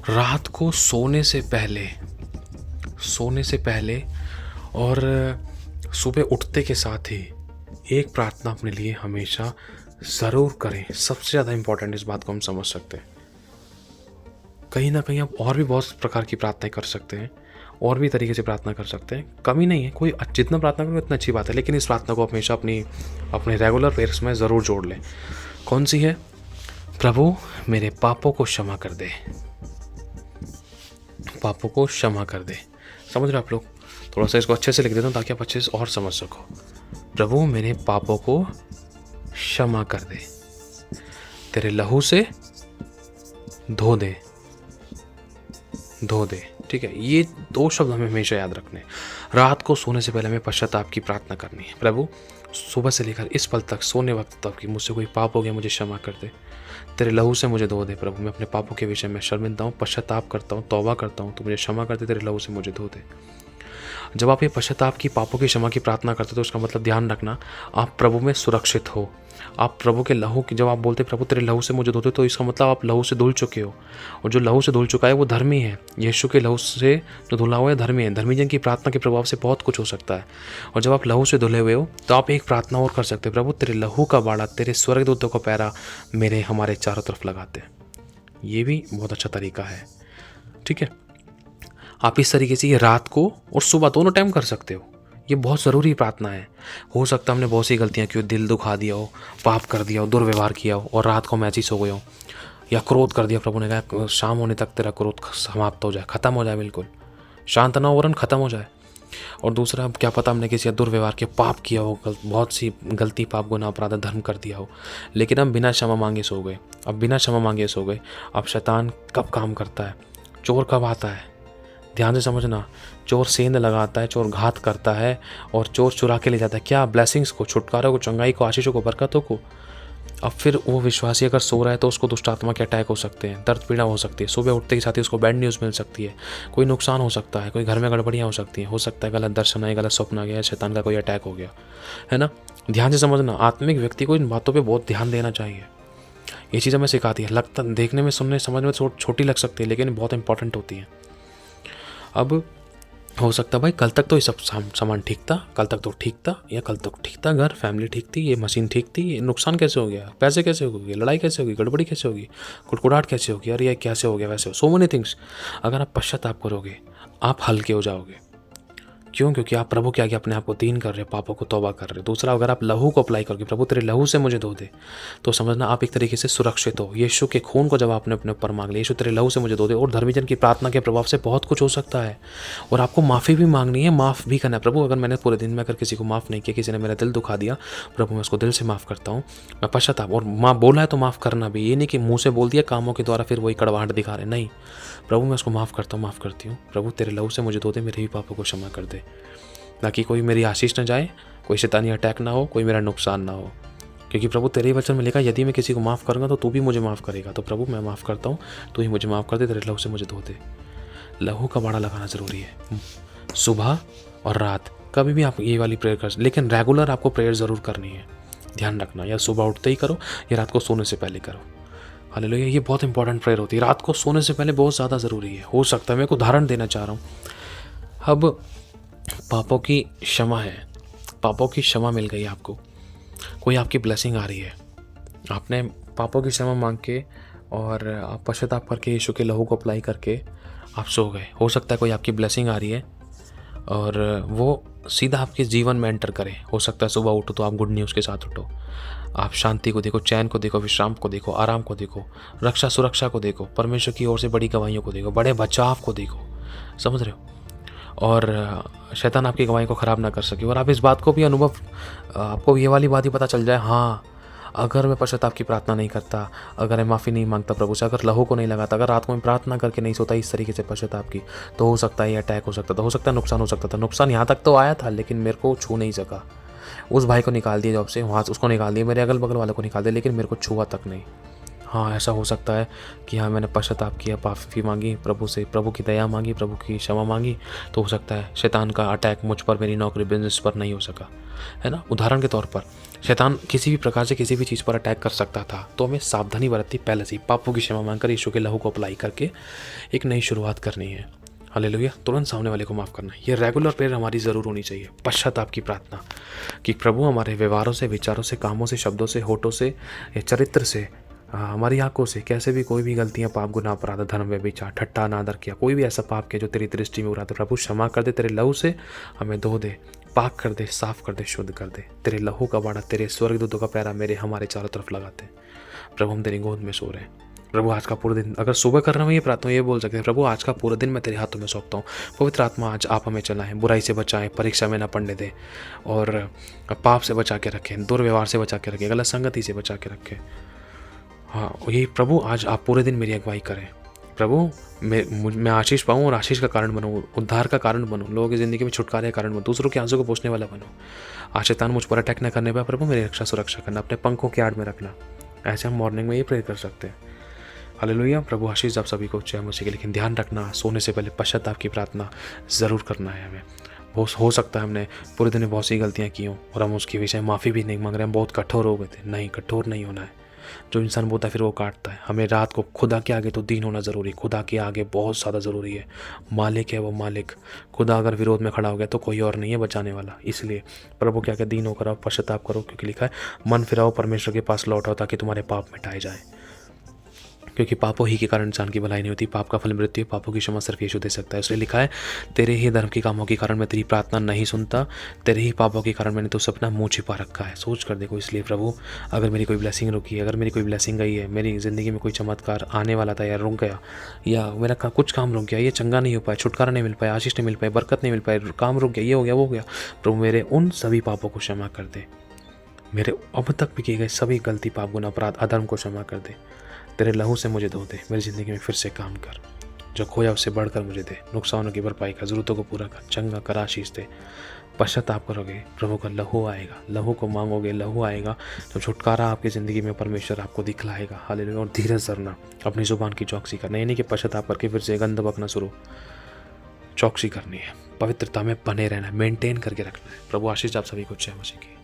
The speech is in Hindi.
रात को सोने से पहले और सुबह उठते के साथ ही एक प्रार्थना अपने लिए हमेशा ज़रूर करें। सबसे ज़्यादा इम्पोर्टेंट इस बात को हम समझ सकते हैं। कहीं ना कहीं आप और भी बहुत प्रकार की प्रार्थनाएं कर सकते हैं, और भी तरीके से प्रार्थना कर सकते हैं, कमी नहीं है। कोई जितना प्रार्थना करें उतना अच्छी बात है, लेकिन इस प्रार्थना को हमेशा अपने रेगुलर प्रेयर्स में ज़रूर जोड़ लें। कौन सी है? प्रभु मेरे पापों को क्षमा कर दे, पापों को क्षमा कर दे। समझ रहे आप लोग? थोड़ा सा इसको अच्छे से लिख देता हूँ ताकि आप अच्छे से और समझ सको। प्रभु मेरे पापों को क्षमा कर दे, तेरे लहू से धो दे, धो दे। ठीक है, ये दो शब्द हमें हमेशा याद रखने। रात को सोने से पहले हमें पश्चाताप की प्रार्थना करनी है। प्रभु सुबह से लेकर इस पल तक, सोने वक्त तक कि मुझसे कोई पाप हो गया, मुझे क्षमा कर दे, तेरे लहू से मुझे धो दे। प्रभु मैं अपने पापों के विषय में शर्मिंदा हूँ, पश्चाताप करता हूँ, तौबा करता हूँ, तो मुझे क्षमा कर दे, तेरे लहू से मुझे धो दे। जब आप ये पश्चाताप की, पापों की क्षमा की प्रार्थना करते हो तो उसका मतलब ध्यान रखना, आप प्रभु में सुरक्षित हो। आप प्रभु के लहू की, जब आप बोलते प्रभु तेरे लहू से मुझे धोते, तो इसका मतलब आप लहू से धुल चुके हो, और जो लहू से धुल चुका है वो धर्मी है। यीशु के लहू से जो धुला हुआ है धर्मी है। धर्मी जन की प्रार्थना के प्रभाव से बहुत कुछ हो सकता है। और जब आप लहू से धुले हुए हो तो आप एक प्रार्थना और कर सकते हो, प्रभु तेरे लहू का बाड़ा, तेरे स्वर्गदूतों का पैरा मेरे हमारे चारों तरफ लगाते। ये भी बहुत अच्छा तरीका है। ठीक है, आप इस तरीके से ये रात को और सुबह दोनों टाइम कर सकते हो। ये बहुत ज़रूरी प्रार्थना है। हो सकता है हमने बहुत सी गलतियाँ की हो, दिल दुखा दिया हो, पाप कर दिया हो, दुर्व्यवहार किया हो, और रात को मैची सो गए हो, या क्रोध कर दिया। प्रभु ने कहा शाम होने तक तेरा क्रोध समाप्त हो जाए, ख़त्म हो जाए, बिल्कुल शांत ना हो, वरन ख़त्म हो जाए। और दूसरा, अब क्या पता हमने किसी दुर्व्यवहार के पाप किया हो, बहुत सी गलती, पाप, गुनाह, अपराध, धर्म कर दिया हो, लेकिन हम बिना क्षमा मांगे सो गए। अब बिना क्षमा मांगे सो गए। अब शैतान कब काम करता है, चोर कब आता है, ध्यान से समझना। चोर सेंध लगाता है, चोर घात करता है, और चोर चुरा के ले जाता है क्या? ब्लेसिंग्स को, छुटकारा को, चंगाई को, आशीषों को, बरकतों को। अब फिर वो विश्वासी अगर सो रहा है तो उसको दुष्ट आत्मा के अटैक हो सकते हैं, दर्द पीड़ा हो सकती है, सुबह उठते के साथ ही उसको बैड न्यूज़ मिल सकती है, कोई नुकसान हो सकता है, कोई घर में गड़बड़ियाँ हो सकती हैं, हो सकता है गलत दर्शन आए, गलत स्वप्न आ गया, शैतान का कोई अटैक हो गया, है ना। ध्यान से समझना, आत्मिक व्यक्ति को इन बातों पर बहुत ध्यान देना चाहिए। ये चीज़ हमें सिखाती है। लगता, देखने में, सुनने, समझ में छोटी लग सकती है, लेकिन बहुत इंपॉर्टेंट होती है। अब हो सकता है भाई कल तक तो ये सब सामान ठीक था, कल तक तो ठीक था, या कल तक ठीक था, घर फैमिली ठीक थी, ये मशीन ठीक थी, ये नुकसान कैसे हो गया, पैसे कैसे हो गए, लड़ाई कैसे होगी, गड़बड़ी कैसे होगी, कुड़कुड़ाहट कैसे होगी, अरे ये कैसे हो गया, वैसे हो, सो मेनी थिंग्स। अगर आप पश्चाताप करोगे आप हल्के हो जाओगे। क्यों? क्योंकि आप प्रभु के आगे अपने आप को दीन कर रहे हो, पापों को तौबा कर रहे हो। दूसरा, अगर आप लहू को अप्लाई करोगे, प्रभु तेरे लहू से मुझे धो दे, तो समझना आप एक तरीके से सुरक्षित हो। यीशु के खून को जब आपने अपने ऊपर मांग लिया, यीशु तेरे लहू से मुझे धो दे, और धर्मीजन की प्रार्थना के प्रभाव से बहुत कुछ हो सकता है। और आपको माफ़ी भी मांगनी है, माफ़ भी करना है। प्रभु अगर मैंने पूरे दिन में अगर किसी को माफ़ नहीं किया, किसी ने मेरा दिल दुखा दिया, प्रभु मैं उसको दिल से माफ़ करता हूँ, मैं पश्चाताप। और माँ बोला है तो माफ़ करना भी, ये नहीं कि मुँह से बोल दिया, कामों के द्वारा फिर वही कड़वाहट दिखा रहे, नहीं। प्रभु मैं उसको माफ़ करता हूँ, माफ़ करती हूँ, प्रभु तेरे लहू से मुझे धो दे, मेरे भी पापों को क्षमा कर दे, ताकि कोई मेरी आशीष न जाए, कोई शैतानी अटैक ना हो, कोई मेरा नुकसान ना हो। क्योंकि प्रभु तेरे ही वचन में लिखा, यदि मैं किसी को माफ़ करूँगा तो तू भी मुझे माफ़ करेगा। तो प्रभु मैं माफ़ करता हूँ, तू ही मुझे माफ़ कर दे, तेरे लहू से मुझे धो दे। लहू का बाड़ा लगाना ज़रूरी है, सुबह और रात कभी भी आप ये वाली प्रेयर कर, लेकिन रेगुलर आपको प्रेयर ज़रूर करनी है। ध्यान रखना, या सुबह उठते ही करो या रात को सोने से पहले करो। हालेलुया, ये बहुत इंपॉर्टेंट प्रेयर होती है। रात को सोने से पहले बहुत ज़्यादा ज़रूरी है। हो सकता है, मैं एक उदाहरण देना चाह रहा हूँ। अब पापों की क्षमा है, पापों की क्षमा मिल गई आपको, कोई आपकी ब्लेसिंग आ रही है, आपने पापों की क्षमा मांग के और आप पश्चाताप करके यीशु के लहू को अप्लाई करके आप सो गए। हो सकता है कोई आपकी ब्लेसिंग आ रही है और वो सीधा आपके जीवन में एंटर करे। हो सकता है सुबह उठो तो आप गुड न्यूज़ के साथ उठो, आप शांति को देखो, चैन को देखो, विश्राम को देखो, आराम को देखो, रक्षा सुरक्षा को देखो, परमेश्वर की ओर से बड़ी गवाहियों को देखो, बड़े बचाव को देखो। समझ रहे हो? और शैतान आपकी गवाही को ख़राब ना कर सके। और आप इस बात को भी अनुभव, आपको ये वाली बात ही पता चल जाए, हाँ अगर मैं पश्चाताप की प्रार्थना नहीं करता, अगर मैं माफ़ी नहीं मांगता प्रभु से, अगर लहू को नहीं लगाता, अगर रात को मैं प्रार्थना करके नहीं सोता इस तरीके से पश्चाताप की, तो हो सकता है ये अटैक हो सकता था, हो सकता है नुकसान हो सकता था। नुकसान यहाँ तक तो आया था, लेकिन मेरे को छू नहीं सका। उस भाई को निकाल दिया जॉब से, वहाँ से उसको निकाल दिया, मेरे अगल बगल वालों को निकाल दिया, लेकिन मेरे को छुआ तक नहीं। हाँ, ऐसा हो सकता है कि हाँ, मैंने पश्चाताप किया, माफ़ी माँगी प्रभु से, प्रभु की दया माँगी, प्रभु की क्षमा माँगी, तो हो सकता है शैतान का अटैक मुझ पर, मेरी नौकरी, बिज़नेस पर नहीं हो सका, है ना? उदाहरण के तौर पर शैतान किसी भी प्रकार से किसी भी चीज़ पर अटैक कर सकता था, तो हमें सावधानी बरतनी पहले से ही, पापों की क्षमा माँगकर यीशु के लहू को अप्लाई करके एक नई शुरुआत करनी है। हालेलुया! तुरंत सामने वाले को माफ़ करना है। ये रेगुलर प्रेयर हमारी ज़रूर होनी चाहिए। पश्चाताप की प्रार्थना कि प्रभु हमारे व्यवहारों से, विचारों से, कामों से, शब्दों से, होठों से, या चरित्र से, हमारी आँखों से कैसे भी कोई भी गलतियाँ, पाप, गुनाह, अपराध, धर्म, व्यभिचार, ठट्ठा, अनादर किया, कोई भी ऐसा पाप किया जो तेरी दृष्टि में बुरा, तो प्रभु क्षमा कर दे, तेरे लहू से हमें धो दे, पाक कर दे, साफ कर दे, शुद्ध कर दे। तेरे लहू का बाड़ा, तेरे स्वर्गदूतों का पैरा मेरे हमारे चारों तरफ लगाते हैं। प्रभु हम तेरी गोद में सो रहे हैं। प्रभु आज का पूरा दिन, अगर सुबह कर रहा हूँ ये प्रार्थना, ये बोल सकते हैं, प्रभु आज का पूरा दिन मैं तेरे हाथों में सौंपता हूँ। पवित्र आत्मा आज आप हमें चलाएं, बुराई से बचाएं, परीक्षा में ना पड़ने दें, और पाप से बचा के रखें, दुर्व्यवहार से बचा के रखें, गलत संगति से बचा के रखें। हाँ, यही प्रभु आज आप पूरे दिन मेरी अगुवाई करें। प्रभु मैं आशीष पाऊँ और आशीष का कारण बनूँ, उद्धार का कारण बनूँ, लोगों की ज़िंदगी में छुटकारे का कारण बनूँ, दूसरों के आंसू को पोंछने वाला बनूँ। आज शैतान मुझ पर अटैक न करने पाए, प्रभु मेरी रक्षा सुरक्षा करना, अपने पंखों की आड़ में रखना। ऐसे हम मॉर्निंग में ये प्रे कर सकते हैं। हालेलुया! प्रभु आशीष आप सभी को जय मसीह की। लेकिन ध्यान रखना, सोने से पहले पश्चाताप की प्रार्थना ज़रूर करना है हमें। हो सकता है हमने पूरे दिन में बहुत सी गलतियाँ की हों और हम उसके विषय माफ़ी भी नहीं मांग रहे हैं, हम बहुत कठोर हो गए थे। नहीं, कठोर नहीं होना है। जो इंसान बोलता है फिर वो काटता है। हमें रात को खुदा के आगे तो दीन होना ज़रूरी है, खुदा के आगे बहुत ज़्यादा ज़रूरी है। मालिक है वो मालिक, खुदा अगर विरोध में खड़ा हो गया तो कोई और नहीं है बचाने वाला। इसलिए प्रभु के आगे दीन होकर आओ, पश्चाताप करो, क्योंकि लिखा है मन फिराओ, परमेश्वर के पास लौट आओ, ताकि तुम्हारे पाप मिटाए जाए। क्योंकि पापों ही के कारण इंसान की भलाई नहीं होती, पाप का फल मृत्यु, पापों की क्षमा सिर्फ यीशु दे सकता है। इसलिए लिखा है तेरे ही धर्म के कामों के कारण मैं तेरी प्रार्थना नहीं सुनता, तेरे ही पापों के कारण मैंने तुझसे अपना मुँह छिपा रखा है। सोच कर देखो। इसलिए प्रभु अगर मेरी कोई ब्लेसिंग रुकी है, अगर मेरी कोई ब्लेसिंग गई है, मेरी ज़िंदगी में कोई चमत्कार आने वाला था या रुक गया, या मेरा कुछ काम रुक गया, ये चंगा नहीं हो पाया, छुटकारा नहीं मिल पाया, आशीष नहीं मिल पाया, बरकत नहीं मिल पाई, काम रुक गया, ये हो गया, वो हो गया, प्रभु मेरे उन सभी पापों को क्षमा कर दे। मेरे अब तक भी किए गए सभी गलती, पाप, गुनाह, अपराध, अधर्म को क्षमा कर दे। तेरे लहू से मुझे धो दे, मेरी ज़िंदगी में फिर से काम कर, जो खोया उससे बढ़कर मुझे दे, नुकसानों की भरपाई कर, ज़रूरतों को पूरा कर, चंगा कर, आशीष दे। पश्चाताप करोगे, प्रभु का लहू आएगा, लहू को मांगोगे, लहू आएगा, तो छुटकारा आपकी ज़िंदगी में परमेश्वर आपको दिखलाएगा। हालेलुया! और धीरज धरना, अपनी ज़ुबान की चौकसी करना, ये नहीं कि पश्चाताप करके फिर से गंद बकना शुरू। चौकसी करनी है, पवित्रता में बने रहना है, मेंटेन करके रखना है। प्रभु आशीष आप सभी को जय मसीह की।